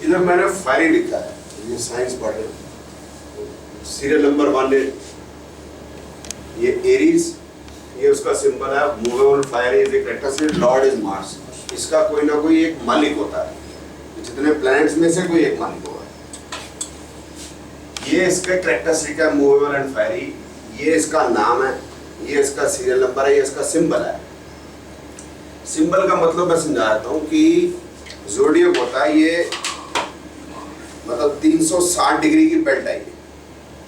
इधर मैंने फायरिंग लिखा है, ये साइंस पढ़ रहे, सीरियल नंबर 1 ये एरीज, ये उसका सिंबल है, movable fire is a characteristic, Lord is Mars. इसका कोई ना कोई एक मालिक होता है, जितने प्लैनेट्स में से कोई एक मालिक होगा। ये इसका कैरेक्टरिस्टिक है, मूवेबल एंड फायरी, ये इसका नाम है, ये इसका सीरियल नंबर है, ये इसका सिंबल है। सिंबल का मतलब मैं समझाता हूँ कि ज़ोडिएक होता है, ये मतलब 360 डिग्री की बेल्ट है,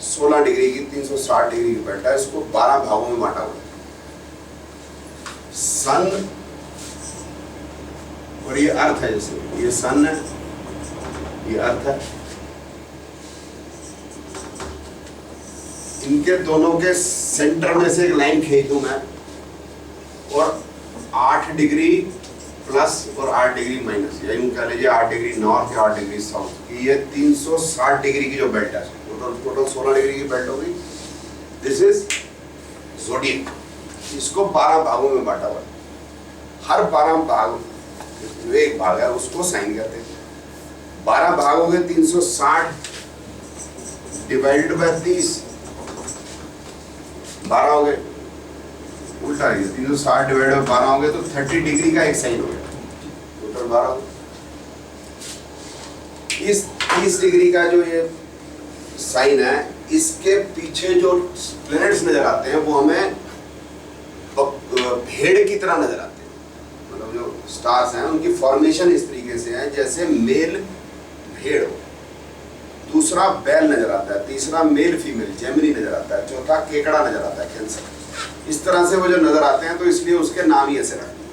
16 डिग्री की 360 डिग्री की बेल्ट है, इसको 12 भागों में बांटा हुआ है। सन और ये अर्थ है, जैसे ये सन है, ये अर्थ है, इनके दोनों के सेंटर में से एक लाइन खींच दूं मैं, और 8 डिग्री प्लस और 8 डिग्री माइनस, या यूं कह लीजिए 8 डिग्री नॉर्थ या 8 डिग्री साउथ की, ये 360 डिग्री की जो बेल्ट है, टोटल 16 डिग्री की बेल्ट होगी। This is zodiac. इसको 12 भागों में बांटा हुआ है, हर 12 भाग जो एक भाग है उसको साइन कहते हैं। 12 भाग हो गए 360 डिवाइडेड बाय 30, 12 हो गए, उल्टा है 360 डिवाइडेड बाय 12 हो गए तो 30 डिग्री का एक साइन हो गया, टोटल 12 हो गए। इस 30 डिग्री का जो ये साइन है, इसके पीछे जो प्लैनेट्स नजर आते हैं वो हमें भेड़ की तरह नजर आते हैं, मतलब जो स्टार्स हैं उनकी फॉर्मेशन इस तरीके से है जैसे मेल भेड़ हो, दूसरा बैल नजर आता है, तीसरा मेल फीमेल जेमिनी नजर आता है, चौथा केकड़ा नजर आता है, कैंसर। इस तरह से वो जो नजर आते हैं तो इसलिए उसके नाम ही ऐसे रखते हैं।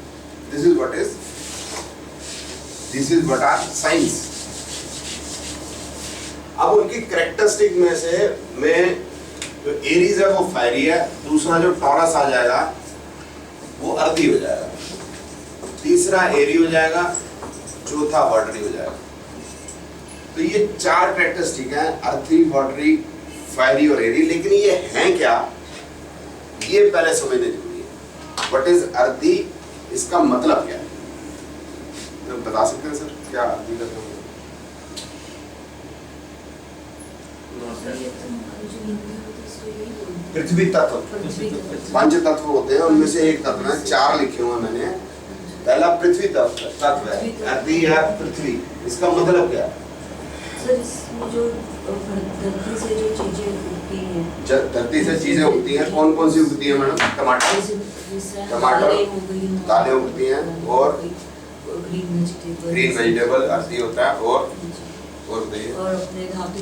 This is what are science. अब उनकी कैरेक्टरिस्टिक में से में जो एरीज है वो फायरी है, दूसरा जो टॉरस आ जाएगा वो अर्थी हो जाएगा, तीसरा एरी हो जाएगा, चौथा वाटरी हो जाएगा। तो ये 4 कैरेक्टरिस्टिक हैं, अर्थी, वाटरी, फायरी और एरी। लेकिन ये हैं क्या, ये पहले समझने जरूरी है। व्हाट इज अर्थी, इसका मतलब क्या है, तो बता सकते हैं सर क्या अर्थी का मतलब? पृथ्वी तत्व, 5 तत्व होते हैं, उनमें से एक तत्व है, 4 लिखे हुए मैंने। पहला पृथ्वी तत्व है, अर्थी है पृथ्वी, इसका मतलब क्या है? सर इसमें जो धरती से जो चीजें उगती हैं, धरती से चीजें उगती हैं, कौन कौन सी उगती हैं मैडम? टमाटर, दालें उगती हैं, और ग्रीन वेजिटेबल अर्थी होता है, और अपने धातु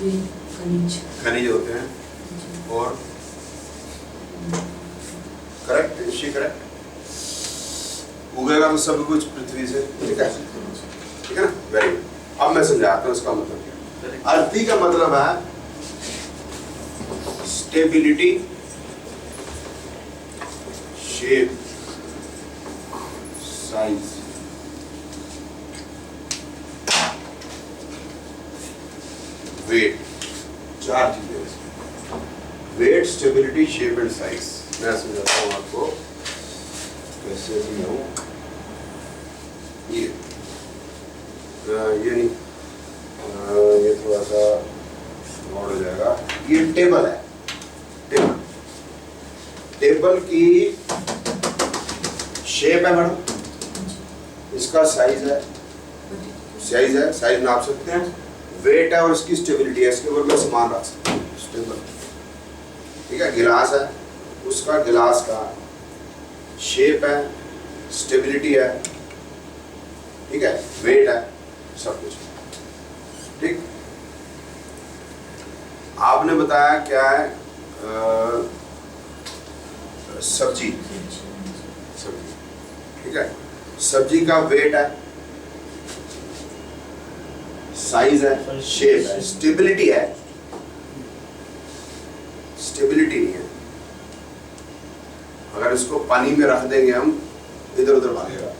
खनिज होते हैं, और करेक्ट, करेक्ट। उगेगा तो सब कुछ पृथ्वी से, ठीक है ना, वेरी गुड। अब मैं समझाता हूँ इसका मतलब क्या। अर्थी का मतलब है स्टेबिलिटी, शेप, साइज, वेट, 4 चीजें। Weight, stability, shape and size. मैं समझाता हूँ आपको कैसे समझाऊं। ये नहीं, ये थोड़ा सा और हो जाएगा। ये टेबल है, टेबल की शेप है मैडम, इसका साइज है, साइज नाप सकते हैं, वेट है और इसकी स्टेबिलिटी है, इसके ऊपर मैं सामान रख सकता हूँ, स्टेबल, ठीक है। गिलास है, उसका गिलास का शेप है, स्टेबिलिटी है, ठीक है, वेट है, सब कुछ, ठीक। आपने बताया क्या है, सब्जी, ठीक है। सब्जी का वेट है, साइज है, शेप है, स्टेबिलिटी है, स्टेबिलिटी नहीं है। अगर इसको पानी में रख देंगे हम, इधर उधर भागेगा,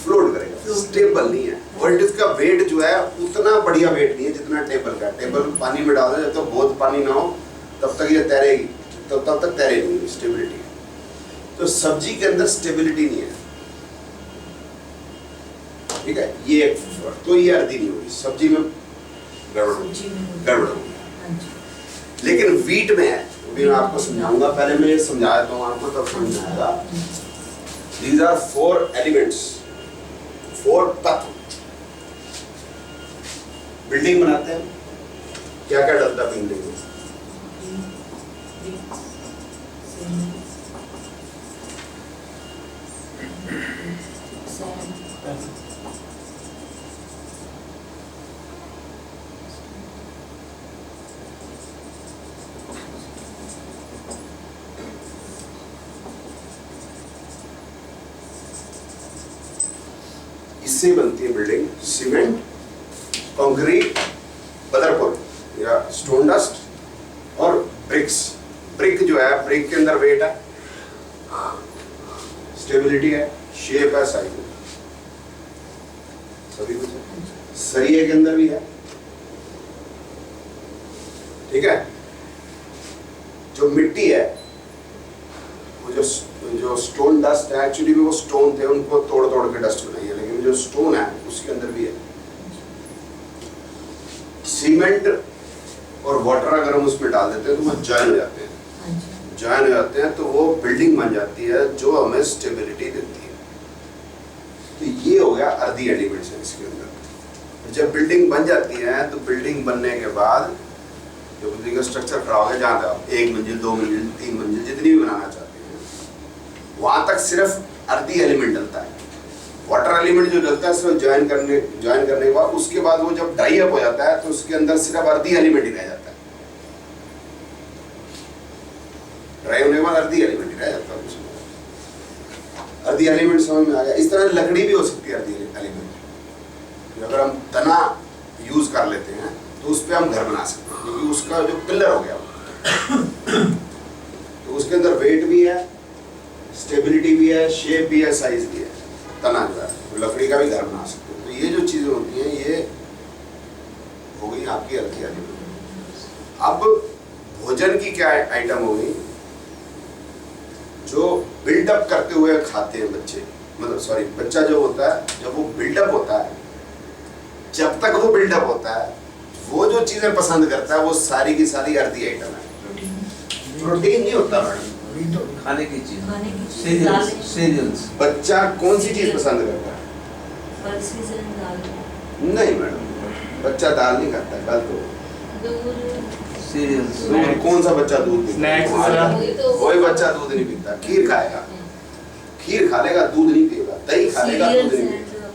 फ्लोट करेगा, स्टेबल नहीं है। और इसका वेट जो है उतना बढ़िया वेट नहीं है जितना टेबल का। टेबल पानी में डाल दे, जब तक बहुत पानी ना हो तब तक ये तैरेगी, तब तक तैरेगी, स्टेबिलिटी है। तो सब्जी के अंदर स्टेबिलिटी नहीं है। ठीक है, ये तो ये अर्दी नहीं होगी, सब्जी में गड़बड़ होगी, सब्जी में गड़बड़ होगी। हाँ जी। लेकिन वीट में है, अभी मैं आपको समझाऊंगा, पहले मैं ये समझा देता हूँ आपको तब समझ में आएगा। These are 4 elements, 4 तत्व। बिल्डिंग बनाते हैं, क्या क्या डलता है बिल्डिंग में? इससे बनती है बिल्डिंग, सीमेंट, कंक्रीट, बदरपुर या स्टोन डस्ट और ब्रिक्स। ब्रिक जो है, ब्रिक के अंदर वेट है, स्टेबिलिटी है, शेप है, साइज है, सभी कुछ है। सरिये के अंदर भी है, ठीक है। जो मिट्टी है, वो जो स्टोन डस्ट है, एक्चुअली वो स्टोन थे, उनको तोड़ तोड़ के डस्ट बनाई है, लेकिन जो स्टोन है उसके अंदर भी है। सीमेंट और वाटर अगर हम उसमें डाल देते हैं तो वो जॉइन हो जाते हैं, जॉइन हो जाते हैं तो वो बिल्डिंग बन जाती है जो हमें स्टेबिलिटी देती है। तो ये हो गया अर्दी एलिमेंट्स है इसके अंदर। जब बिल्डिंग बन जाती है तो बिल्डिंग बनने के बाद जो बिल्डिंग का स्ट्रक्चर खड़ा हो गया, जहाँ तक 1 मंजिल 2 मंजिल 3 मंजिल जितनी भी बनाना चाहते हैं, वहां तक सिर्फ अर्दी एलिमेंट डलता है। वाटर एलिमेंट जो डलता है सिर्फ ज्वाइन करने के बाद, उसके बाद वो जब ड्राई अप हो जाता है तो उसके अंदर सिर्फ अर्दी एलिमेंट ही रह जाता है। ड्राई होने के बाद अर्दी एलिमेंट ही रह जाता है उसमें। अर्दी एलिमेंट समझ में आ गया। इस तरह लकड़ी भी हो सकती है अर्दी एलिमेंट। अगर हम तना यूज कर लेते हैं तो उस पर हम घर बना सकते हैं, क्योंकि उसका जो पिलर हो गया तो उसके अंदर वेट भी है, स्टेबिलिटी भी है, शेप भी है, साइज भी है। तना जो है तो लकड़ी का भी घर बना सकते हैं। तो ये जो चीजें होती हैं ये हो गई आपकी अर्दी एलिमेंट। अब भोजन की क्या आइटम हो गई जो बिल्डअप करते हुए खाते हैं बच्चे, मतलब सॉरी बच्चा जो होता है जब वो बिल्डअप होता है, जब तक वो बिल्डअप होता है वो जो चीजें पसंद करता है वो सारी की सारी अर्दी आइटम है। प्रोटीन नहीं होता मैडम, खाने की चीज, सीरियल्स। सीरियल्स। बच्चा कौन सी चीज पसंद करता है? पल्सेस एंड दाल, नहीं मैडम, बच्चा दाल नहीं खाता है, गलत हो। दूध, सीरियल्स। दूध, कौन सा बच्चा दूध पीता है? स्नैक्स, कोई बच्चा दूध नहीं पीता। खीर खाएगा, खीर खा लेगा, दूध नहीं पिएगा। दही खा लेगा, दूध नहीं पिएगा।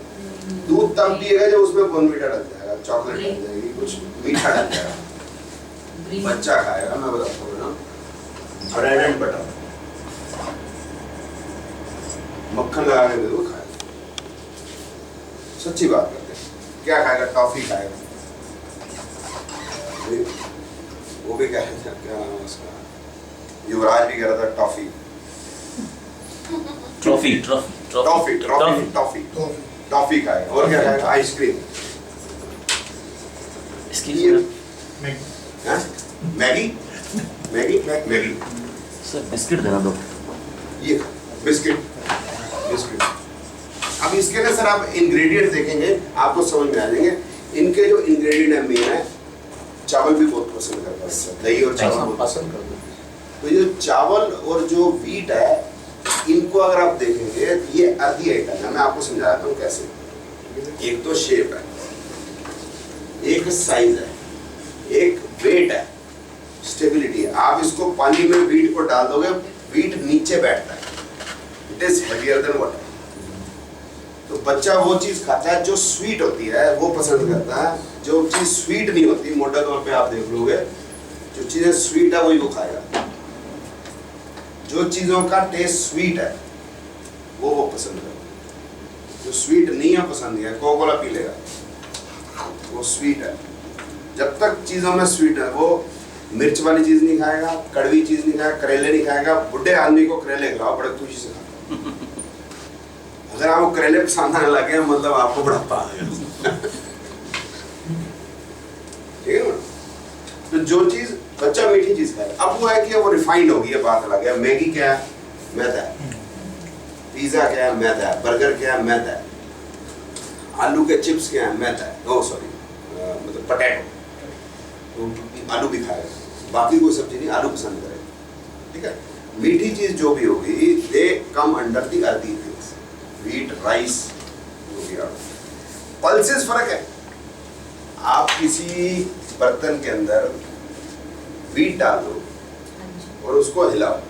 दूध तब पिएगा जब उसमें बॉर्नवीटा डल जाएगा, चॉकलेट डल जाएगी, कुछ मीठा डल जाएगा। बच्चा खाएगा, मैं बताता हूँ ना, ब्रेड एंड बटर, मक्खन लगा के दे दो, खाएगा। सच्ची बात करते हैं। क्या खाएगा? टॉफी खाएगा। वो भी कह रहा था, क्या नाम है उसका, युवराज भी कह रहा था toffee trophy toffee toffee toffee toffee खाएगा। और क्या खाएगा? आइसक्रीम। इसकी हाँ? Maggi Maggi Maggi sir biscuit देना दो। ये बिस्किट बिस्किट। अब इसके ना सर आप इंग्रेडिएंट देखेंगे आपको समझ में आ जाएंगे। इनके जो इंग्रेडिएंट है मेन है, चावल भी बहुत पसंद करता है, दही और चावल बहुत पसंद करते हैं। तो ये चावल और जो वीट है, इनको अगर आप देखेंगे ये अर्दी आइटम है। मैं आपको समझाता हूँ कैसे। एक तो शेप है, एक साइज है, एक वेट है, स्टेबिलिटी है। आप इसको पानी में वीट को डाल दोगे, वीट नीचे बैठता है, it is heavier than water. तो बच्चा वो चीज खाता है जो स्वीट होती है, वो पसंद करता है। जो चीज स्वीट नहीं होती, मोटे तौर पे आप देख लोगे, जो चीजें स्वीट है वही वो खाएगा। जो चीजों का टेस्ट स्वीट है वो पसंद करता है। जो स्वीट नहीं है पसंद है, कोका कोला पी लेगा, वो स्वीट है। जब तक चीजों में स्वीट है, वो मिर्च वाली चीज नहीं खाएगा, कड़वी चीज नहीं खाएगा, करेले नहीं खाएगा। बुढ़े आदमी को करेले खिलाओ, बड़े खुशी से खाता। अगर आपको करेले पसंद आने लगे मतलब आपको बुढ़ापा आ गया। ठीक है ना? तो जो चीज बच्चा मीठी चीज खाए, अब वो है कि वो रिफाइंड होगी, ये बात अलग है। मैगी क्या है? मैदा है। पिज्जा क्या है? मैदा है। बर्गर क्या है? मैदा है। आलू के चिप्स क्या है, मैदा है, ओ सॉरी मतलब पटेटो, तो आलू भी खाएगा, बाकी कोई सब्जी नहीं, आलू पसंद करेगा, ठीक है। मीठी चीज जो भी होगी they come under the earthy things, wheat, rice, जो भी आ, पल्सेस फर्क है। आप किसी बर्तन के अंदर व्हीट डाल दो और उसको हिलाओ,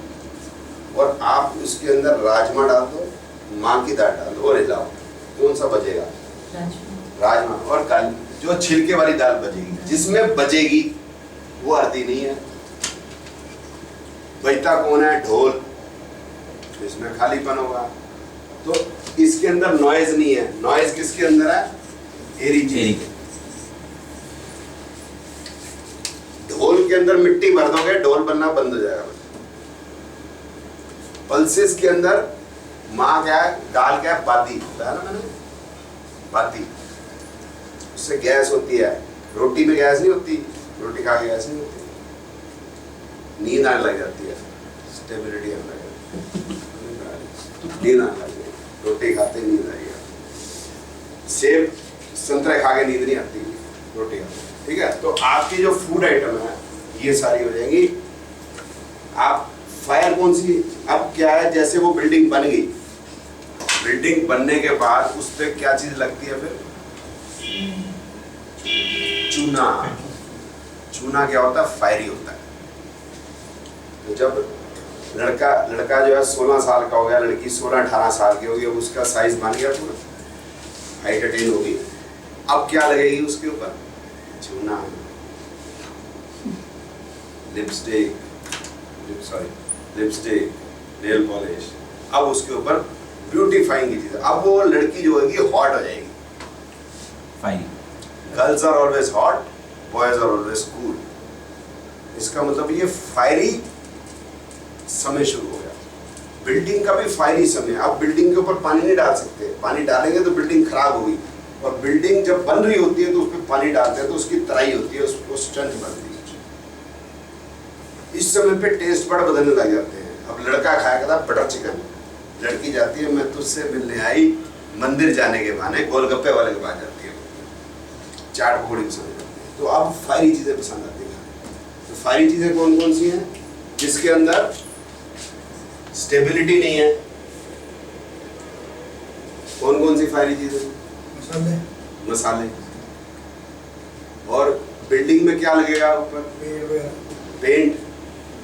और आप उसके अंदर राजमा डाल दो, माँ की दाल डाल दो और हिलाओ, कौन सा बचेगा? राजमा। और कल जो छिलके वाली दाल बचेगी, जिसमें बचेगी वो अर्दी नहीं है। बचता कौन है? ढोल, इसमें खालीपन होगा। तो इसके अंदर नॉइज नहीं है, नॉइज किसके अंदर है? एरी चीज। ढोल के अंदर मिट्टी भर दोगे, ढोल बनना बंद हो जाएगा। पल्सेस के अंदर माँ क्या है, दाल क्या है? बाती, बताया ना मैंने, बाती। उससे गैस होती है, रोटी में गैस नहीं होती, रोटी खा के गैस नहीं होती, नींद आने लग जाती है, स्टेबिलिटी आने लग जाती है, नींद आने लग जाती, रोटी खाते नींद आएगी। सेब संतरे खा के नींद नहीं आती, रोटी खाते, ठीक है। तो आपकी जो फूड आइटम है ये सारी हो जाएंगी। आप फायर कौन सी? अब क्या है, जैसे वो बिल्डिंग बन गई, बिल्डिंग बनने के बाद उस पर क्या चीज लगती है फिर? चूना। चूना क्या होता है? फायरी होता है। तो जब लड़का जो है 16 साल का हो गया, लड़की 16-18 साल की होगी, अब उसका साइज बन गया पूरा, हाइट अटेन होगी, अब क्या लगेगी उसके ऊपर? चूना, लिपस्टिक, नेल पॉलिश, अब उसके ऊपर ब्यूटीफाइंग की चीज। अब वो लड़की जो होगी हॉट हो जाएगी। Fine. Girls are always hot, boys are always cool. इसका मतलब ये फायरी समय शुरू हो गया। बिल्डिंग का भी फायरी समय। अब बिल्डिंग के ऊपर पानी नहीं डाल सकते, पानी डालेंगे तो बिल्डिंग खराब होगी, और बिल्डिंग जब बन रही होती है तो उस पर पानी डालते हैं तो उसकी तराई होती है, उसको स्ट्रेंथ बनती है। इस समय पे टेस्ट बड़ बदलने लग जाते हैं। अब लड़का खाएगा था बटर चिकन, लड़की जाती है, मैं तुझसे मिलने आई, मंदिर जाने के बहाने गोलगप्पे वाले के पास जाती है, चाट पकौड़ी पसंद करती है। तो अब फायरी चीजें पसंद आती हैं। तो फायरी चीजें कौन कौन सी हैं? जिसके अंदर स्टेबिलिटी नहीं है। कौन कौन सी फायरी चीजें? मसाले। और बिल्डिंग में क्या लगेगा ऊपर?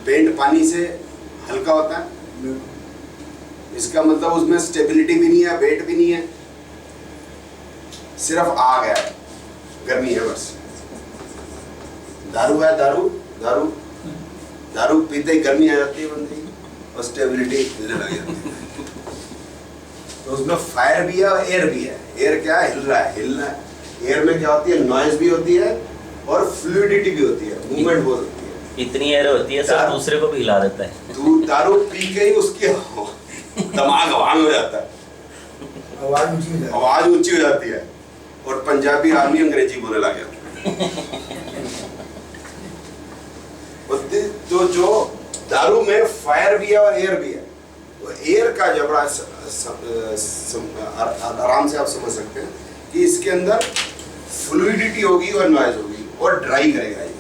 पेंट पानी से हल्का होता है, इसका मतलब उसमें स्टेबिलिटी भी नहीं है, वेट भी नहीं है, सिर्फ आग है, गर्मी है बस। दारू है, दारू पीते ही गर्मी आ जाती है बंदे की, और स्टेबिलिटी हिलने लग जाती है। तो उसमें फायर भी है और एयर भी है। एयर क्या है? हिल रहा है। एयर में क्या होती है? नॉइज भी होती है और फ्लूइडिटी भी होती है, मूवमेंट बहुत होती है। इतनी एयर होती है सर, दूसरे को भी हिला देता है। तू दारू पी के ही उसकी दिमाग आवाज हो जाता है, आवाज ऊंची हो जाती है, और पंजाबी आदमी अंग्रेजी बोलने लग जाता है। तो जो दारू में फायर भी है और एयर भी है, तो एयर का जो बड़ा आराम से आप समझ सकते हैं कि इसके अंदर फ्लूइडिटी होगी और नॉइज होगी, और ड्राई करेगा ये।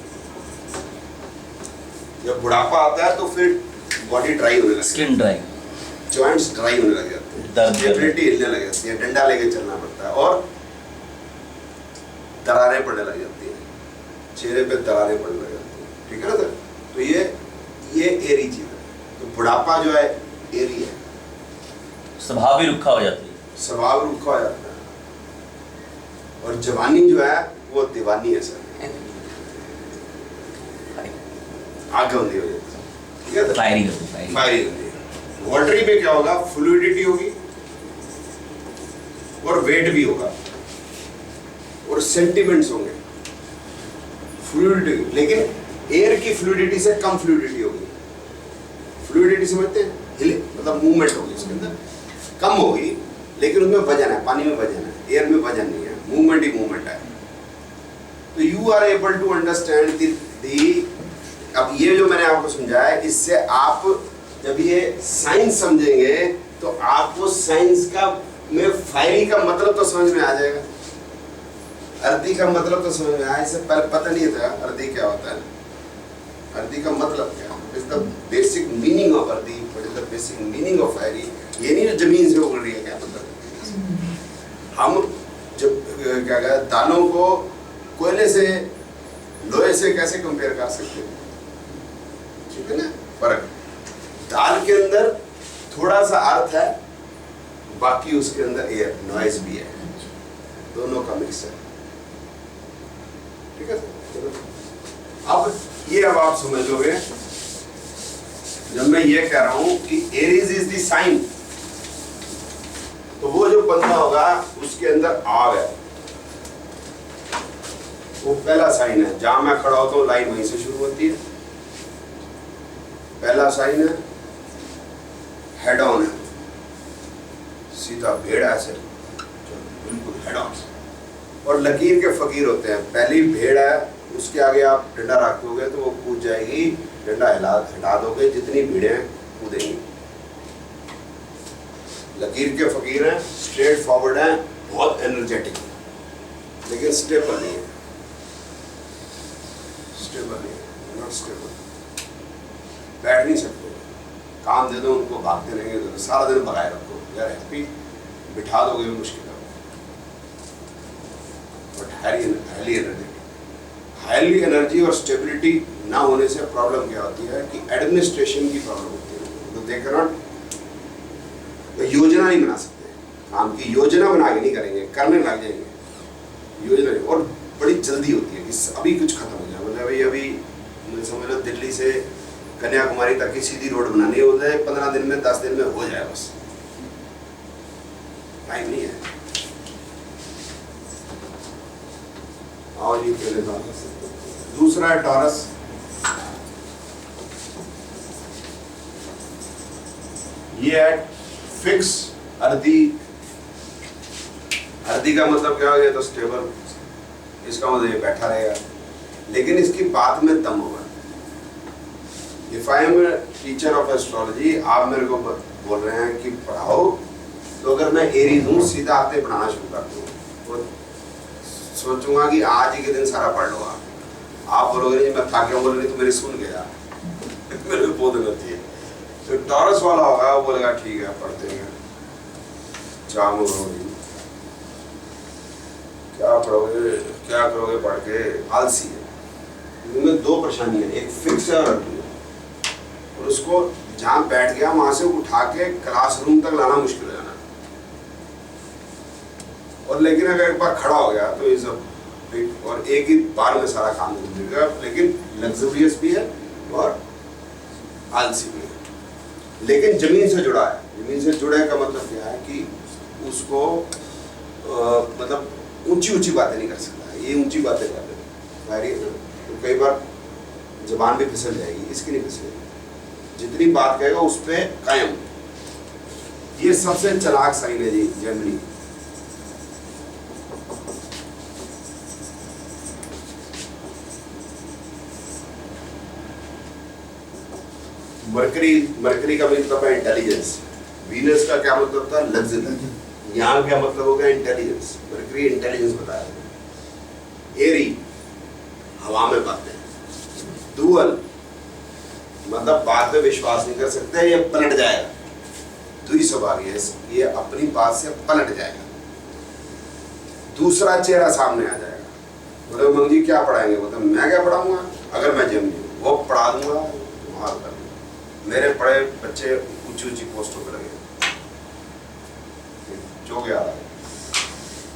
जब बुढ़ापा आता है तो फिर बॉडी ड्राई होने लगती है, स्किन ड्राई, जॉइंट्स ड्राई होने लग जाते हैं, स्टेबिलिटी हिलने लग जाती है, डंडा लेके चलना पड़ता है, और दरारें पड़ने लग जाती है, चेहरे पे दरारें पड़ने लग जाती है, ठीक है ना सर? तो ये एरी चीज है। तो बुढ़ापा जो है एरी है, स्वभाव भी रुखा हो जाती है, स्वभाव रुखा हो जाता है, और जवानी जो है वो दीवानी है सर, आग गंदी हो जाती है, ठीक है? फायरी होती है, फायरी होती है। वाटरी में क्या होगा? फ्लूइडिटी होगी और वेट भी होगा और सेंटिमेंट्स होंगे, फ्लूइडिटी। लेकिन एयर की फ्लूइडिटी से कम फ्लूइडिटी होगी। फ्लूइडिटी समझते हैं? हिले मतलब मूवमेंट होगी उसके अंदर, कम होगी, लेकिन उसमें वजन है, पानी में वजन है, एयर में वजन नहीं है, मूवमेंट ही मूवमेंट है। तो you are able to understand the. अब ये जो मैंने आपको समझाया है, इससे आप जब ये साइंस समझेंगे तो आपको साइंस का में फायरी का मतलब तो समझ में आ जाएगा। अर्दी का मतलब तो समझ में आया, इससे पहले पता नहीं था अर्दी क्या होता है। अर्दी का मतलब क्या है, is the basic meaning of earthy, what is the basic meaning of fiery. ये नहीं जमीन से उड़ रही है, क्या मतलब। हम जब क्या कहते हैं दालों को कोयले से लोहे से कैसे कंपेयर कर सकते हैं, ठीक है ना। फर्क दाल के अंदर थोड़ा सा अर्थ है, बाकी उसके अंदर एयर नॉइज भी है, दोनों का मिक्स है, ठीक है। अब ये अब आप समझ लोगे जब मैं ये कह रहा हूं कि एरीज इज द साइन, तो वो जो बंदा होगा उसके अंदर आग है, वो पहला साइन है। जहां मैं खड़ा होता हूं लाइन वहीं से शुरू होती है, पहला साइन है। हेड ऑन है, सीधा भेड़ ऐसे बिल्कुल हेड ऑन। और लकीर के फकीर होते हैं, पहली भेड़ है उसके आगे आप डंडा रखोगे तो वो कूद जाएगी, डंडा हटा दोगे जितनी भीड़ें कूदेंगी। लकीर के फकीर हैं, स्ट्रेट फॉरवर्ड हैं, बहुत एनर्जेटिक, लेकिन स्टेबल नहीं है, स्टेबल नहीं है, नॉट स्टेबल। बैठ नहीं सकते, काम दे दो उनको भागते रहेंगे, तो सारा दिन भगाए रखो यार, हैप्पी बिठा दोगे मुश्किल है। बट हाईली एनर्जी और स्टेबिलिटी ना होने से प्रॉब्लम क्या होती है कि एडमिनिस्ट्रेशन की प्रॉब्लम होती है। तो दे कैन नॉट, योजना नहीं बना सकते, काम की योजना बना के नहीं करेंगे, करने लग जाएंगे योजना, और बड़ी जल्दी होती है कि अभी कुछ खत्म हो जाए। मतलब भाई अभी समझ लो दिल्ली से कन्याकुमारी तक की सीधी रोड बनानी हो जाए 15 दिन में, 10 दिन में हो जाए, बस टाइम नहीं है। और ये पहले दूसरा है टॉरस। ये है फिक्स अर्दी। अर्दी का मतलब क्या हो गया, तो स्टेबल, इसका मतलब ये बैठा रहेगा, लेकिन इसकी बात में दम होगा। If I am teacher of astrology, आप मेरे को बोल रहे हैं कि पढ़ाओ, तो अगर मैं एरीज हूँ सीधा आते पढ़ाना शुरू कर दूँ, तो सोचूंगा कि आज ही के दिन सारा पढ़ लो। आप बोलोगे नहीं मैं था क्या बोल रही, तो मेरी सुन गया मेरे को बहुत गलती है। तो टॉरस वाला होगा, वो बोलेगा ठीक है पढ़ते हैं, जाम क्या पढ़ोगे, क्या करोगे पढ़ के, आलसी है। इनमें दो परेशानियां, एक फिक्स है और अर्दी है, और उसको जहाँ बैठ गया वहां से उठा के क्लासरूम तक लाना मुश्किल हो जाना। और लेकिन अगर एक बार खड़ा हो गया तो ये सब फिट, और एक ही बार में सारा काम कर देगा, लेकिन लग्जरियस भी है और आलसी भी है, लेकिन जमीन से जुड़ा है। जमीन से जुड़े का मतलब क्या है कि उसको मतलब ऊंची ऊंची बातें नहीं कर सकता, ये ऊंची बातें कर देता है तो कई बार जबान भी फिसल जाएगी, इसकी नहीं फिसलेगी, जितनी बात कहेगा उस पर कायम। ये सबसे चालाक साइन है जी, जेमिनी। मरकरी का मतलब है इंटेलिजेंस। वीनस का क्या मतलब था, लग्जरी। यहाँ क्या मतलब हो गया, इंटेलिजेंस। मरकरी इंटेलिजेंस बताया। एरी हवा में बातें। डुअल मतलब बात पे विश्वास नहीं कर सकते, ये पलट जाएगा। दुई स्वभाव ये अपनी बात से पलट जाएगा, दूसरा चेहरा सामने आ जाएगा। बोले मंग जी क्या पढ़ाएंगे, बोलते मैं क्या पढ़ाऊंगा, अगर मैं जेमिनी हूँ वो पढ़ा दूंगा, वहां कर मेरे पढ़े बच्चे ऊंची ऊंची पोस्टों पर लगे। जो गया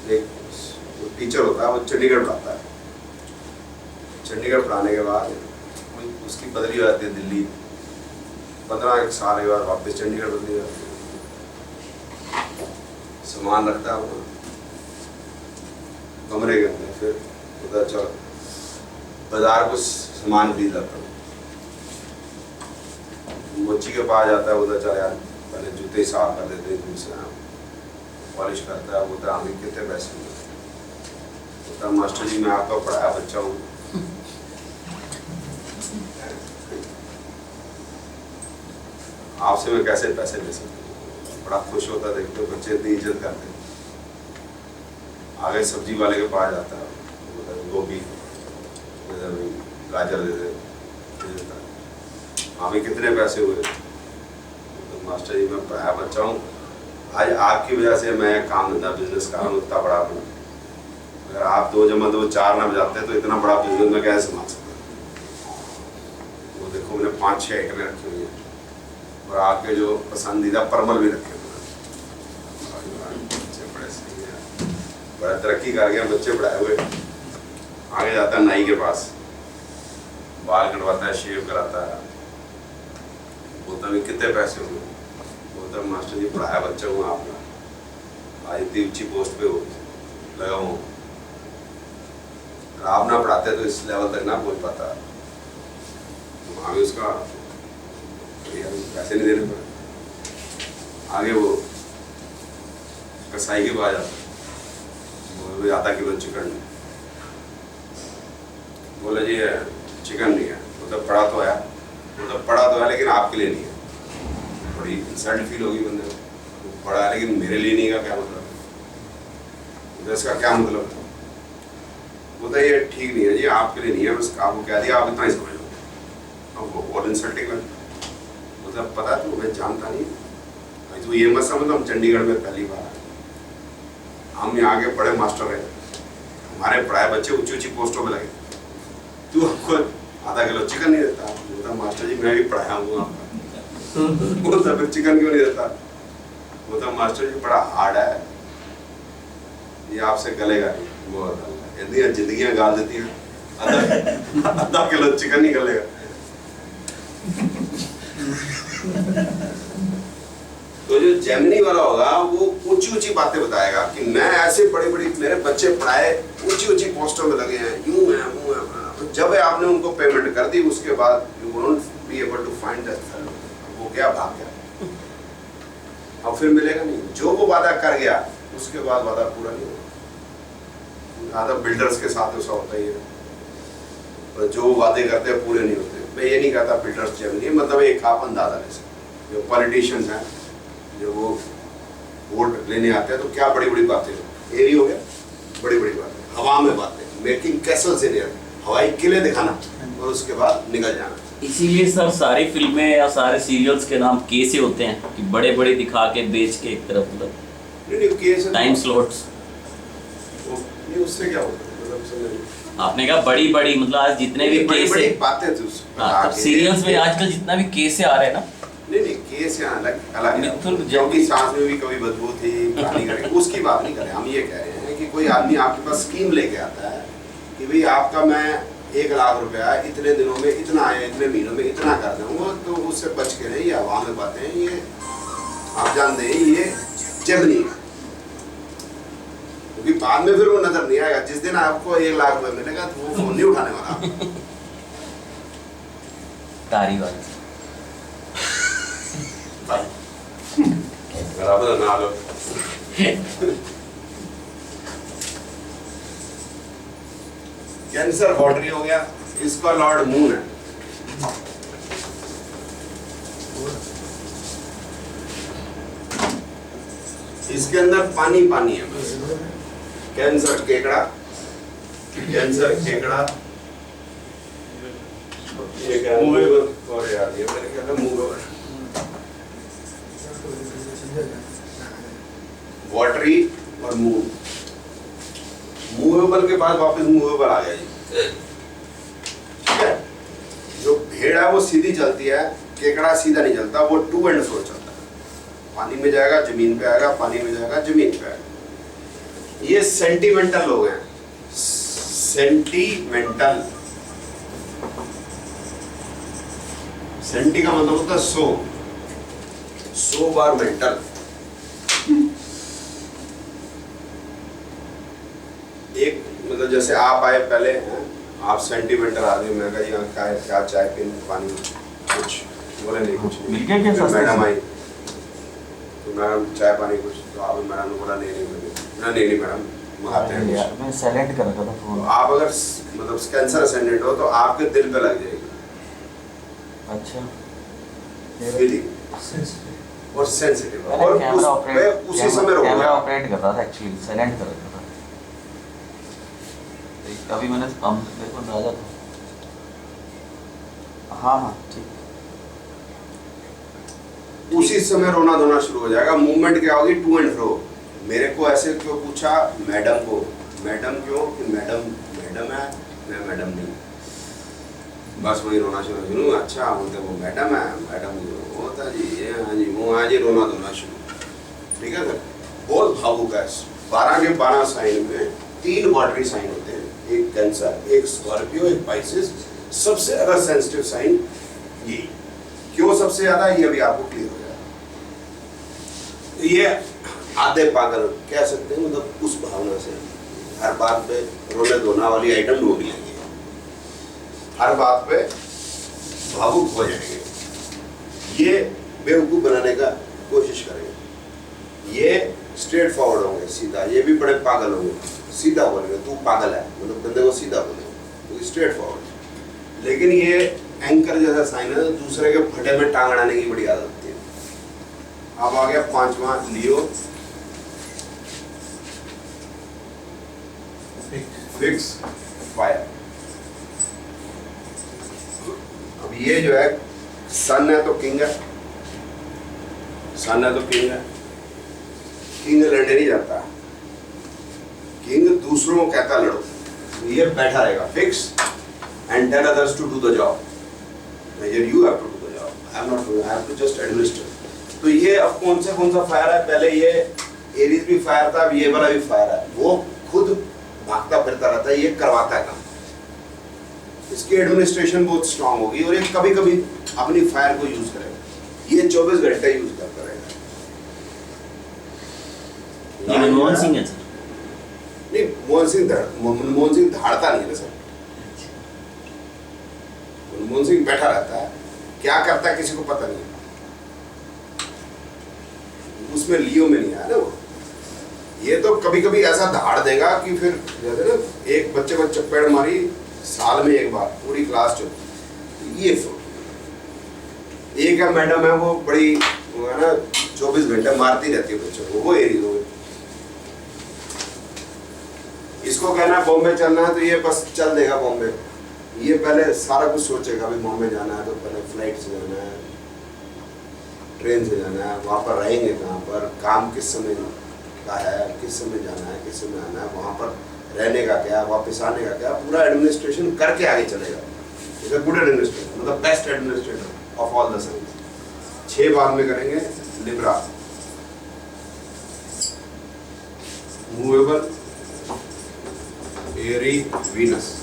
एक टीचर होता है, वो चंडीगढ़ पढ़ाता है। चंडीगढ़ पढ़ाने के बाद उसकी बदली हो जाती है दिल्ली, 15 साल के बाद वापस चंडीगढ़ बदली हो जाती है। सामान रखता है वहाँ कमरे के अंदर, फिर उधर चल बाजार कुछ सामान खरीद लाता हूँ। मोची के पास जाता है, उधर चल यार पहले जूते साफ कर देते हैं, दूसरा पॉलिश करता है। बोलता है हमें कितने पैसे बोलता मास्टर जी मैं आपका पढ़ाया बच्चा हूँ। आपसे मैं कैसे पैसे ले सकता हूँ। बड़ा खुश होता देखते हो बच्चे इतनी इज्जत करते। आगे सब्जी वाले के पास जाता है, गोभी दे दे भाई, गाजर दे दे, दे देता है। हाँ भाई कितने पैसे हुए? तो मास्टर जी मैं पढ़ाया बच्चा हूँ, आज आपकी वजह से मैं काम धंधा बिजनेस कर रहा हूँ इतना बड़ा बना। अगर आप 2 + 2 4 ना बजाते तो इतना बड़ा बिजनेस में कैसे संभाल सकता? वो देखो मैंने 5-6 आइटमें रखी हुई हैं और आपके जो पसंदीदा परमल भी रखे हुए हैं। बच्चे बड़े सही हैं, बड़ा तरक्की कर गया, बच्चे पढ़ाए हुए। आगे जाता है नाई के पास, बाल कटवाता है, शेव कराता है, बोलता भी कितने पैसे हुए? बोलता मास्टर जी पढ़ाया बच्चा हूँ आपका, आज इतनी ऊंची पोस्ट पे हो लगा हूँ, आप ना पढ़ाते तो इस लेवल तक ना पहुंच पाता। तो आगे उसका पैसे नहीं देने पड़े। आगे वो कसाई के पास जाता, आधा किलो चिकन, बोला जी चिकन नहीं है। मतलब पढ़ा तो है, मतलब पढ़ा तो है लेकिन आपके लिए नहीं है। बड़ी इंसल्ट फील होगी बंदे को, पढ़ा है लेकिन मेरे लिए नहीं का क्या मतलब? इसका क्या मतलब? बोलता ये ठीक नहीं है जी, आपके लिए नहीं है, बस आपको कह दिया, आप इतना ही समझ लो। अब वो और इंसल्टिंग लग, मतलब पता है तो मैं जानता नहीं भाई, तो ये मत समझ, हम चंडीगढ़ में पहली बार आए, हम यहाँ के बड़े मास्टर हैं, हमारे पढ़ाए बच्चे ऊंची ऊंची पोस्टों पे लगे, तू हमको आधा किलो चिकन नहीं देता? बोलता मास्टर जी मैं भी पढ़ाया हूँ आपका। बोलता फिर चिकन क्यों नहीं देता? बोलता मास्टर जी बड़ा हार्ड है, ये आपसे गलेगा नहीं। बहुत इतनी जिंदगियां गाल देती हैं, आधा किलो चिकन नहीं गलेगा। तो जो जेमिनी वाला होगा वो ऊंची ऊंची बातें बताएगा कि मैं ऐसे बड़ी बड़ी मेरे बच्चे पढ़ाए, ऊंची ऊंची पोस्टों में लगे हैं, यूं है वो है। जब आपने उनको पेमेंट कर दी उसके बाद you won't be able to find that fellow, वो क्या भाग गया, अब फिर मिलेगा नहीं। जो वो वादा कर गया उसके बाद वादा पूरा नहीं होगा। आधा बिल्डर्स के साथ ऐसा होता ही है, तो जो वादे करते हैं पूरे नहीं होते। मैं ये नहीं कहता बिल्डर्स जेमिनी, मतलब एक आप अंदाजा ले सकते, जो पॉलिटिशियंस हैं जो वो वोट लेने आते हैं तो क्या बड़ी बड़ी बातें, ये नहीं हो गया बड़ी बड़ी बातें, हवा में बातें, मेकिंग कैसल्स इन एयर, हवाई किले दिखाना और उसके बाद निकल जाना। इसीलिए सर सारी फिल्में या सारे सीरियल्स के नाम के से होते हैं कि बड़े बड़े दिखा के बेच के एक तरफ, मतलब टाइम स्लॉट्स। नहीं उससे क्या होता है, मतलब समझ नहीं। आपने कहा बड़ी बड़ी, मतलब आज जितने भी बड़ी केस बड़ी है, बातें तो तब सीरियल्स में आजकल जितना भी केस आ रहे हैं ना, नहीं केस यहाँ अलग अलग मिथुन है, क्योंकि सांस में भी कभी बदबू थी, पानी करके उसकी बात नहीं करें। हम ये कह रहे हैं कि कोई आदमी आपके पास स्कीम लेके आता है कि भाई आपका मैं 1 लाख रुपया इतने दिनों में इतना आया, इतने महीनों में इतना कर दूंगा, तो उससे बच के नहीं, ये हवा में बातें हैं, ये आप जानते हैं ये जेमिनी है। क्योंकि बाद में फिर वो नजर नहीं आएगा, जिस दिन आपको 1 लाख रुपए मिलेगा तो वो फोन नहीं उठाने वाला। तारी वाली बराबर ना लो। कैंसर वॉटरी हो गया, इसका लॉर्ड मून है। इसके अंदर पानी पानी है बस। कैंसर केकड़ा, कैंसर केकड़ा, ये क्या और यार ये मेरे ख्याल में मूव वॉटरी और मूव, मूवेबल के बाद वापस मूवेबल आ गया जी। ठीक है, जो भेड़ है वो सीधी चलती है, केकड़ा सीधा नहीं चलता, वो टू एंड फ्रो चलता है, पानी में जाएगा जमीन पे आएगा, पानी में जाएगा जमीन पे आएगा। ये सेंटिमेंटल लोग हैं, सेंटिमेंटल, सेंटी का मतलब होता है 100 बार मेंटल। एक मतलब जैसे आप आए पहले हैं, आप सेंटिमेंटल आदमी, मैं कहा जी क्या चाय पीने पानी कुछ, बोले नहीं कुछ मिल गया क्या? मैडम आई तो मैडम चाय पानी कुछ, तो आप मैडम ने बोला नहीं मैडम मंगाते हैं यार, मैं साइलेंट कर रखा था तो फोन। आप अगर मतलब कैंसर असेंडेंट हो तो आपके दिल पे लग जाएगी। अच्छा, फीलिंग और सेंसिटिव, मैंने और कैमरा ऑपरेट उसी समय रोक कैमरा लिया। ऑपरेट कर रहा था, एक्चुअली साइलेंट कर रखा था। अभी मैंने हम मेरे को डाला था। हाँ हाँ ठीक। उसी समय रोना धोना शुरू हो जाएगा। मूवमेंट क्या होगी? To and fro. मेरे को ऐसे क्यों पूछा? मैडम को। मैडम क्यों? कि मैडम मैडम है, मैं मैडम नहीं। बस वही रोना शुरू। अच्छा बोलते वो मैडम है, मैडम होता जी ये, हाँ जी वो, हाँ जी, रोना धोना शुरू। ठीक है सर। बहुत भावुक है। 12 के 12 साइन में 3 वाटरी साइन होते हैं, एक कैंसर, एक स्कॉर्पियो, एक पाइसेस। सबसे ज्यादा सेंसिटिव साइन ये। क्यों सबसे ज्यादा? ये अभी आपको क्लियर हो जाएगा। ये आधे पागल कह सकते हैं, मतलब उस भावना से हर बात पे रोने धोना वाली आइटम ढूंढ लेंगे, हर बात पे भावुक हो जाएंगे, ये बेवकूफ बनाने का कोशिश करेंगे। ये स्ट्रेट फॉरवर्ड होंगे, सीधा। ये भी बड़े पागल होंगे, सीधा बोलेंगे तू पागल है, मतलब बंदे को सीधा बोलेंगे, तो स्ट्रेट फॉरवर्ड। लेकिन ये एंकर जैसा साइन है, दूसरे के फटे में टांग अड़ाने की बड़ी आदत होती है। अब आ गया 5वां लियो, फिक्स फायर। अब ये जो है सन है तो किंग है, सन है तो किंग है। किंग लड़ने नहीं जाता, किंग दूसरों को कहता लड़ो। ये बैठा रहेगा fix and tell others to do the job. Here you have to do the job. I am not doing. I have to just administer. तो ये अब कौन सा फायर है? पहले ये एरीज भी फायर था, अब ये वाला भी फायर है। वो खुद भागता फिरता रहता है, ये करवाता है काम। इसकी एडमिनिस्ट्रेशन बहुत स्ट्रांग होगी और ये कभी कभी अपनी फायर को यूज करेगा। ये 24 घंटे यूज करता रहेगा। ये मनमोहन सिंह है सर? नहीं, मनमोहन सिंह धाड़ता नहीं है सर। मनमोहन सिंह बैठा रहता है, क्या करता है किसी को पता नहीं। उसमें लियो में नहीं आया ना वो। ये तो कभी कभी ऐसा धाड़ देगा कि फिर जैसे ना एक बच्चे को चपेड़ मारी साल में एक बार, पूरी क्लास चुप। ये एक है मैडम है, वो बड़ी वो है ना 24 घंटे मारती रहती है बच्चों को, वो एरीज हो। इसको कहना बॉम्बे चलना है तो ये बस चल देगा बॉम्बे। ये पहले सारा कुछ सोचेगा, अभी बॉम्बे जाना है तो पहले फ्लाइट से जाना है, ट्रेन से जाना है, वहाँ पर रहेंगे कहाँ पर, काम किस समय का है, किस समय जाना है, किस समय आना है, वहाँ पर रहने का क्या, वापस आने का क्या, पूरा एडमिनिस्ट्रेशन करके आगे चलेगा। इज अ गुड एडमिनिस्ट्रेटर, मतलब best administrator of all the science. 6 बाद में करेंगे लिब्रा, मूवेबल, एरी, वीनस।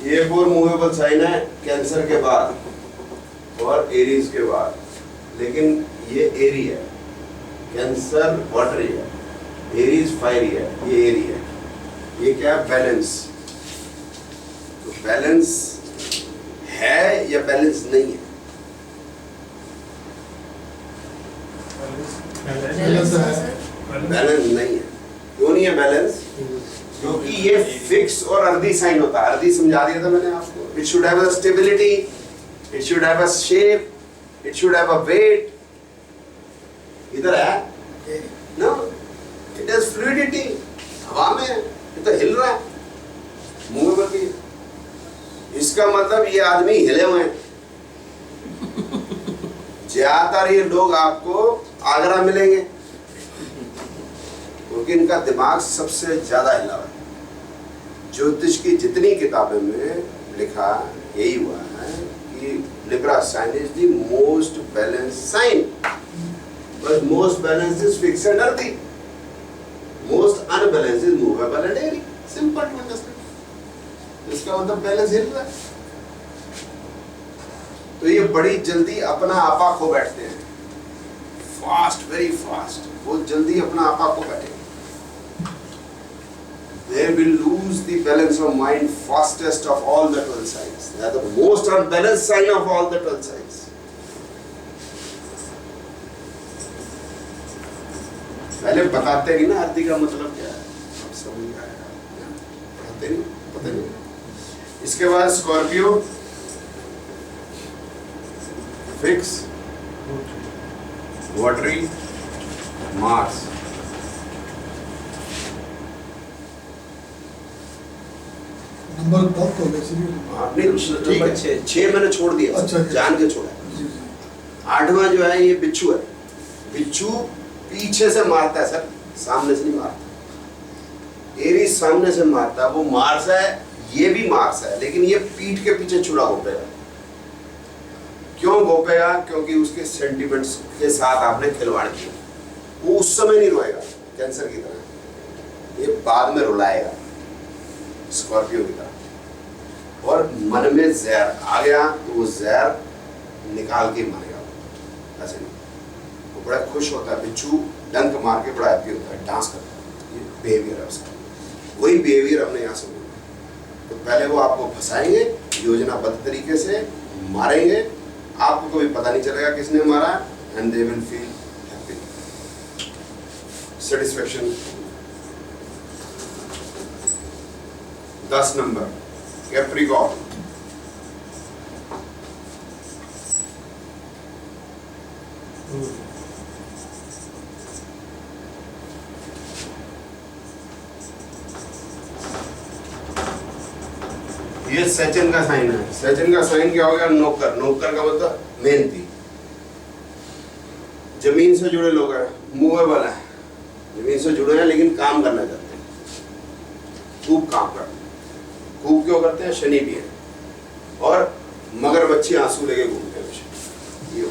ये एक और मूवेबल साइन है कैंसर के बाद और एरीज के बाद, लेकिन ये एरी है। कैंसर वाटरी है, एरीज फायरी है, ये एरी है। ये क्या है? बैलेंस। तो बैलेंस है या बैलेंस नहीं है? बैलेंस नहीं है। क्यों नहीं है बैलेंस? क्योंकि ये फिक्स और अर्धी साइन होता है। अर्धी समझा दिया था मैंने आपको। It should have a stability, it should have a shape, it should have a weight. इधर है नो, इट हैज फ्लूइडिटी, हवा में ये तो हिल रहा है, मूवेबल भी। इसका मतलब ये आदमी हिले हुए हैं। ज्यादातर ये लोग आपको आगरा मिलेंगे क्योंकि इनका दिमाग सबसे ज्यादा हिला हुआ है। ज्योतिष की जितनी किताबें में लिखा यही हुआ है कि Libra sign is the most balance sign, but most balance is fix and earthy, most unbalance is movable and airy. Simple to understand. इसका मतलब बैलेंस हिल रहा है। तो ये बड़ी जल्दी अपना आपा खो बैठते हैं, फास्ट, वेरी फास्ट, बहुत जल्दी अपना आपा खो बैठे। They will lose the balance of mind fastest of all the 12 signs. They are the most unbalanced sign of all the 12 signs. पहले बताते नहीं ना अर्धी का मतलब क्या है, अब समझ आएगा। बताते नहीं, पता नहीं। इसके बाद Scorpio, fix, watery, Mars. Number बहुत तो वैसे भी हाँ, नहीं ठीक है, 6 मैंने छोड़ दिया, अच्छा, जान के छोड़ा। जी जी 8वां जो है ये बिच्छू है। बिच्छू पीछे से मारता है सर, सामने से नहीं मारता। एरीज सामने से मारता है, वो मार्स है, ये भी मार्स है, लेकिन ये पीठ के पीछे छुरा घोपेगा। क्यों घोपेगा? क्योंकि उसके सेंटिमेंट्स के साथ आपने खिलवाड़ किया। वो उस समय नहीं रोएगा कैंसर की तरह, ये बाद में रुलाएगा स्कॉर्पियो की तरह। और मन में जहर आ गया तो वो जहर निकाल के मारेगा, ऐसे नहीं। वो बड़ा खुश होता है, बिच्छू डंक मार के बड़ा हैप्पी होता है, डांस करता है। ये बिहेवियर है उसका, वही बिहेवियर हमने यहाँ से बोला। तो पहले वो आपको फंसाएंगे योजनाबद्ध तरीके से, मारेंगे, आपको कभी पता नहीं चलेगा किसने मारा, and they will feel happy, satisfaction. 10 number Capricorn. ये सचिन का साइन है। सचिन का साइन क्या हो गया? नौकर। नौकर का मतलब मेहनती, जमीन से जुड़े लोग हैं, मूवेबल है, जमीन से जुड़े हैं लेकिन काम करना चाहते हैं, खूब काम करते हैं। खूब क्यों करते हैं? शनि भी है, और मगरमच्छी आंसू लेके घूमते हैं। ये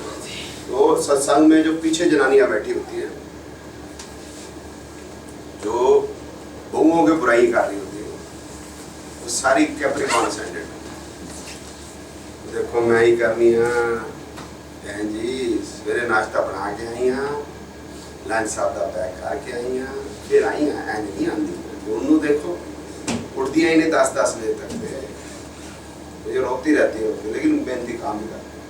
तो सत्संग में जो पीछे जनानियां बैठी होती हैं, जो बहुओं के बुराई कर रही होती है, वो सारी कैप्रिकॉर्न साइडेड। देखो मैं ही करनी है बहन जी, सवेरे नाश्ता बना के आई हैं, लंच सादा पैक करके आई हैं, फिर आई हैं, ऐ नहीं आंदी दोनों। देखो उठती हैं इन्हें 10-10 बजे तक पे, मुझे रोकती रहती है, लेकिन मेहनती काम भी करती है।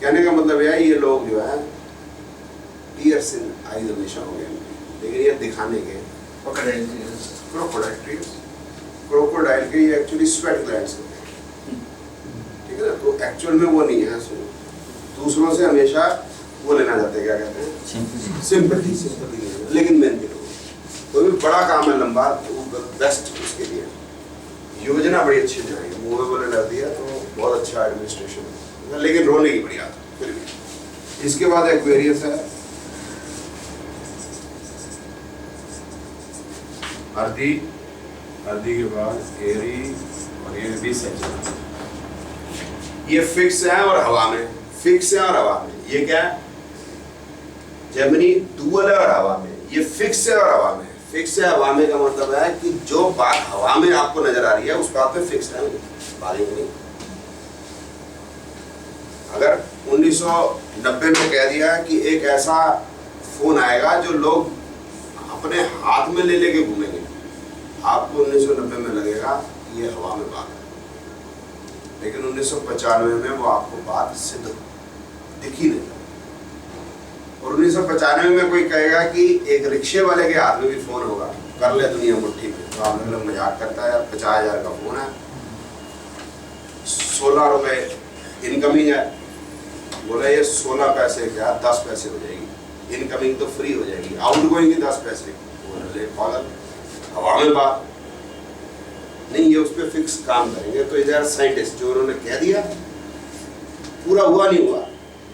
कहने का मतलब यह है, ये लोग जो है टीयर्स इन आईज हमेशा हो गए, लेकिन ये दिखाने के क्रोकोडाइल के ये एक्चुअली स्वेट ग्लैंड्स होते हैं, ठीक है ना। तो एक्चुअल में वो नहीं है, दूसरों से हमेशा वो लेना चाहते हैं, क्या कहते हैं, सिंपैथी। लेकिन मेहनती लोग, कोई भी बड़ा काम है लंबा, तो बेस्ट उसके लिए योजना बड़ी अच्छी बनाई। मूवेबल डर दिया तो बहुत अच्छा एडमिनिस्ट्रेशन, लेकिन रोने की बड़ी आदत फिर भी। इसके बाद एक्वेरियस है, अर्दी, अर्दी के बाद एरी, और ये भी सचिन। ये फिक्स है और हवा में, फिक्स है और हवा में। ये क्या है? जेमिनी डुअल है और हवा में। ये फिक्स है और हवा में। फिक्स है हवा में का मतलब है कि जो बात हवा में आपको नजर आ रही है उस बात पे फिक्स रहेंगे, भागेंगे नहीं। अगर 1990 में कह दिया कि एक ऐसा फोन आएगा जो लोग अपने हाथ में ले लेके घूमेंगे, आपको 1990 में लगेगा ये हवा में बात है, लेकिन 1995 में वो आपको बात सिद्ध दिखी नहीं। और 1995 में कोई कहेगा कि एक रिक्शे वाले के हाथ में भी फोन होगा, कर ले दुनिया मुट्ठी में, तो आप लोग मजाक करता है, 50,000 का फोन है, 16 रुपए इनकमिंग है, बोला ये 16 पैसे क्या 10 पैसे हो जाएगी, इनकमिंग तो फ्री हो जाएगी, आउटगोइंग की 10 पैसे। बोले पागल, हवा में बात नहीं, ये उस पर फिक्स काम करेंगे। तो इधर साइंटिस्ट जो उन्होंने कह दिया, पूरा हुआ नहीं हुआ,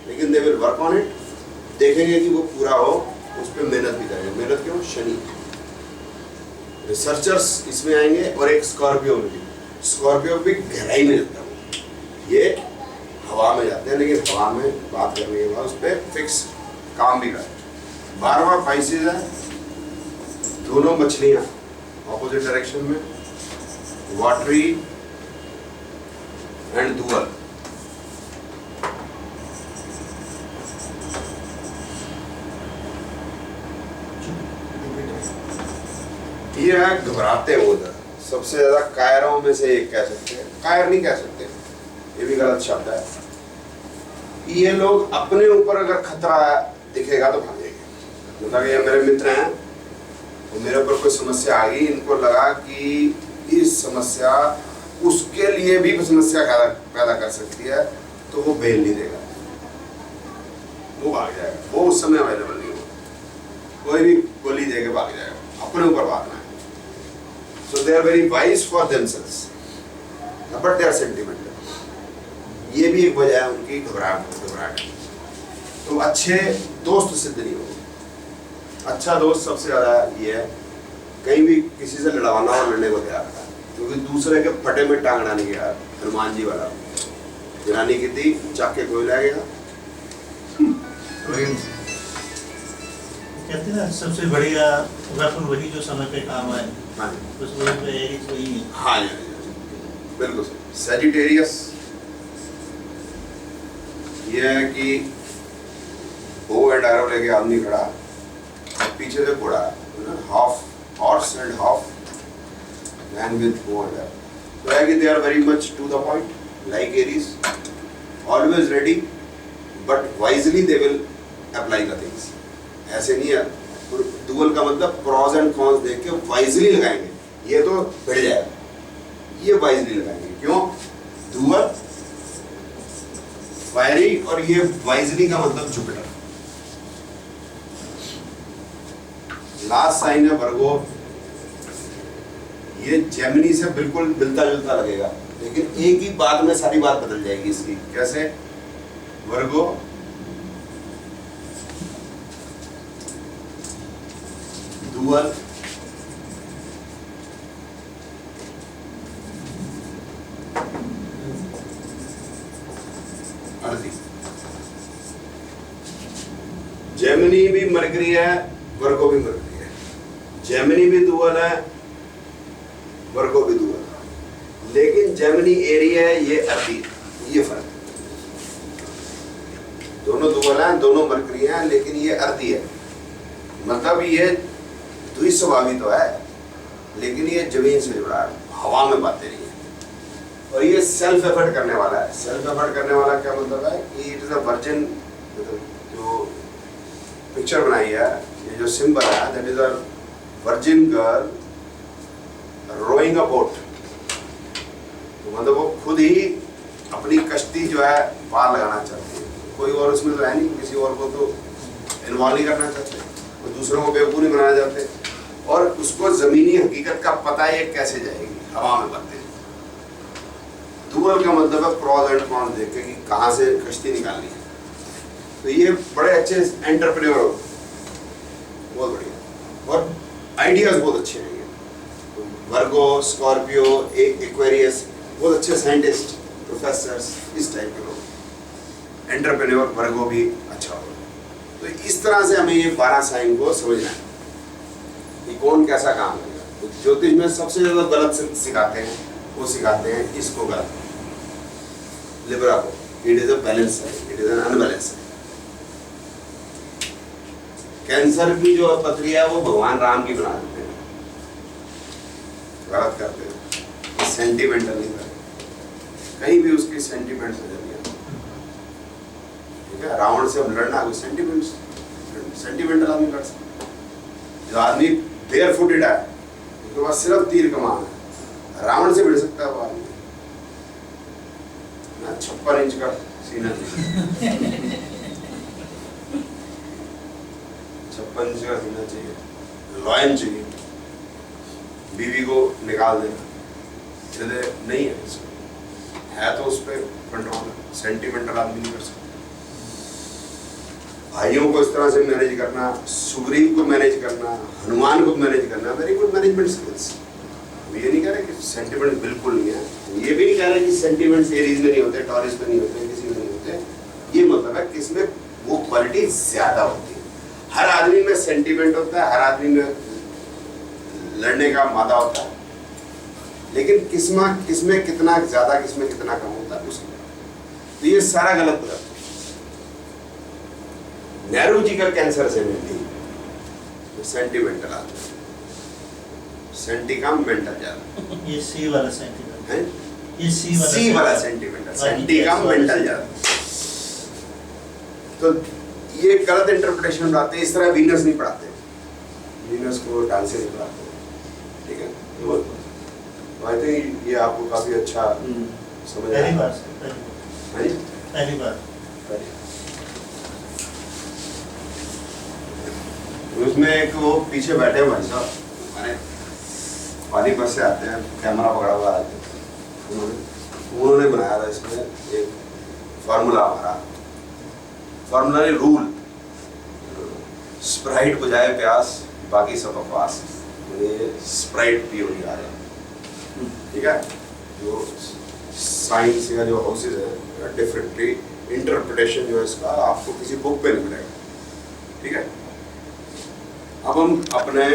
लेकिन they will work on it, देखेंगे कि वो पूरा हो, उस पर मेहनत भी करेंगे। मेहनत क्यों? शनि। रिसर्चर्स इसमें आएंगे, और एक स्कॉर्पियो में भी, स्कॉर्पियो भी गहराई में जाता है, ये हवा में जाते हैं, लेकिन हवा में बात करने के बाद उस पर फिक्स काम भी करें। 12वां पाइसेस है, दोनों मछलियां ऑपोजिट डायरेक्शन में, वाटरी एंड डुअल। ये है घबराते हैं उधर, सबसे ज्यादा कायरों में से एक कह सकते हैं, कायर नहीं कह सकते, ये भी गलत शब्द है। ये लोग अपने ऊपर अगर खतरा दिखेगा तो भागेंगे। मतलब ये मेरे मित्र हैं, तो मेरे ऊपर कोई समस्या आ गई, इनको लगा कि इस समस्या उसके लिए भी समस्या पैदा कर सकती है, तो वो बेल नहीं देगा, वो भाग जाएगा, वो उस समय अवेलेबल नहीं होगा, कोई भी गोली देके भाग जाएगा, अपने ऊपर भागना है। So they are very wise for themselves, but they are sentimental. ये भी एक वजह है उनकी घबराहट। तो अच्छे दोस्त सिद्ध नहीं होंगे। अच्छा दोस्त सबसे ज़्यादा ये है, कहीं भी किसी से लड़वाना और लड़ने को तैयार था, क्योंकि दूसरे के फटे में टांग डालने के यार हनुमान जी वाला जनानी की थी चाके कोई लगेगा। कहते हैं ना सबसे बढ़िया वेपन वही जो समय पे काम आए। हाँ बस वही तो एरिस वही है। हाँ बिल्कुल। सजिटेरियस ये है कि बो एंड एरो लेके आदमी खड़ा और पीछे से घोड़ा, half horse and half man with bow and arrow. तो है कि they are very much to the point, like Aries, always ready, but wisely they will apply the things. ऐसे नहीं है, डुअल का मतलब प्रॉज एंड कॉन्स देख के वाइजली लगाएंगे, ये तो बढ़ जाएगा, ये वाइजली लगाएंगे। क्यों? डुअल फायरी और ये वाइजली का मतलब जुपिटर। लास्ट साइन है वर्गो, ये जेमिनी से बिल्कुल मिलता जुलता लगेगा, लेकिन एक ही बात में सारी बात बदल जाएगी इसकी। कैसे? वर्गो डुअल अर्दी, जेमिनी भी मरकरी है, वर्गो भी मरकरी है। जेमिनी भी डुअल है, वर्गो भी डुअल है, लेकिन जेमिनी एरी है, ये अर्दी, ये फर्क है। दोनों डुअल हैं, दोनों मरकरी हैं, लेकिन ये अर्दी है। मतलब ये द्विस्वभावी तो है, लेकिन ये जमीन से जुड़ा है, हवा में बातें नहीं है। और ये सेल्फ एफर्ट करने वाला है। सेल्फ एफर्ट करने वाला क्या मतलब है कि इट इज अ वर्जिन, जो पिक्चर बनाई है, ये जो सिंबल है, that is a virgin girl rowing a boat. तो मतलब वो खुद ही अपनी कश्ती जो है पार लगाना चाहती है, कोई और उसमें तो है नहीं, किसी और को तो इन्वॉल्व नहीं करना चाहते, वो दूसरों को बेवकूफ़ नहीं बनाना चाहते, और उसको ज़मीनी हकीकत का पता है ये कैसे जाएगी, हवा में बातें। डुअल का मतलब है प्रॉज एंड कॉन्स देख के कि कहाँ से कश्ती निकालनी है। तो ये बड़े अच्छे एंटरप्रेन्योर हो, बहुत बढ़िया, और आइडियाज़ बहुत अच्छे हैं। वर्गो, स्कॉर्पियो, एक्वेरियस बहुत अच्छे साइंटिस्ट, प्रोफेसर्स, इस टाइप के लोग। एंटरप्रेन्योर वर्गो भी अच्छा होगा। तो इस तरह से हमें ये 12 साइन को समझना है कि कौन कैसा काम करेगा। तो ज्योतिष में सबसे ज़्यादा गलत सिखाते हैं, वो सिखाते हैं इसको गलत, लिब्रा को। इट इज अ बैलेंस है, इट इज एन अनबैलेंस है। कैंसर की जो पत्री है वो भगवान राम की बना देते हैं, गलत करते हैं, सेंटिमेंटल नहीं करते, कहीं भी उसकी सेंटिमेंट्स नजर नहीं आते। ठीक है, रावण से हम लड़ना, कोई सेंटिमेंटल आदमी लड़ सकता। जो आदमी बेयर फुटेड है, उसके पास सिर्फ तीर कमान है, रावण से भिड़ सकता है वो आदमी। 56 इंच का सीना चाहिए, 56 इंच का सीना चाहिए, लॉयन चाहिए, बीवी को निकाल देना चले नहीं है तो उस पर कंट्रोल। सेंटिमेंटल आदमी नहीं कर सकता। भाइयों को इस तरह से मैनेज करना, सुग्रीव को मैनेज करना, हनुमान को मैनेज करना, वेरी गुड मैनेजमेंट स्किल्स। ये नहीं कह रहे कि सेंटिमेंट बिल्कुल नहीं है, ये भी नहीं कह रहे कि सेंटिमेंट एरीज में नहीं होते, टॉरस में नहीं होते, किसी में नहीं होते। ये मतलब है कि इसमें वो क्वालिटी ज्यादा होती है। हर आदमी में सेंटिमेंट होता है, हर आदमी में लड़ने का मादा होता है, लेकिन किसमें कितना ज्यादा, किसमें कितना कम होता है उसमें। तो ये सारा गलत बताते हैं। नेहरू जी का कैंसर से मिलती तो सेंटिमेंटल आदमी, सेंटी का मेंटल ज्यादा। ये सी वाला सेंटिमेंट है, ये सी वाला सेंटिमेंटल, सेंटी का मेंटल ज्यादा। तो ये गलत इंटरप्रिटेशन बनाते हैं। इस तरह वीनस नहीं पढ़ाते, वीनस को ढंग से नहीं पढ़ाते। ठीक है, तो आई थिंक ये आपको काफी अच्छा समझ आया। पहली बार उसमें एक वो पीछे बैठे भाई साहब, हमारे पानीपत से आते हैं, कैमरा पकड़ा हुआ आते हैं, उन्होंने बनाया था इसमें एक फार्मूला हमारा, फार्मूला नहीं रूल, स्प्राइट बुझाए प्यास बाकी सब बकवास, ये स्प्राइट पी हो रहा है, ठीक है। जो साइंस या जो हाउसेज है डिफरेंटली इंटरप्रिटेशन जो है इसका आपको किसी बुक पे नहीं मिलेगा, ठीक है। अब हम अपने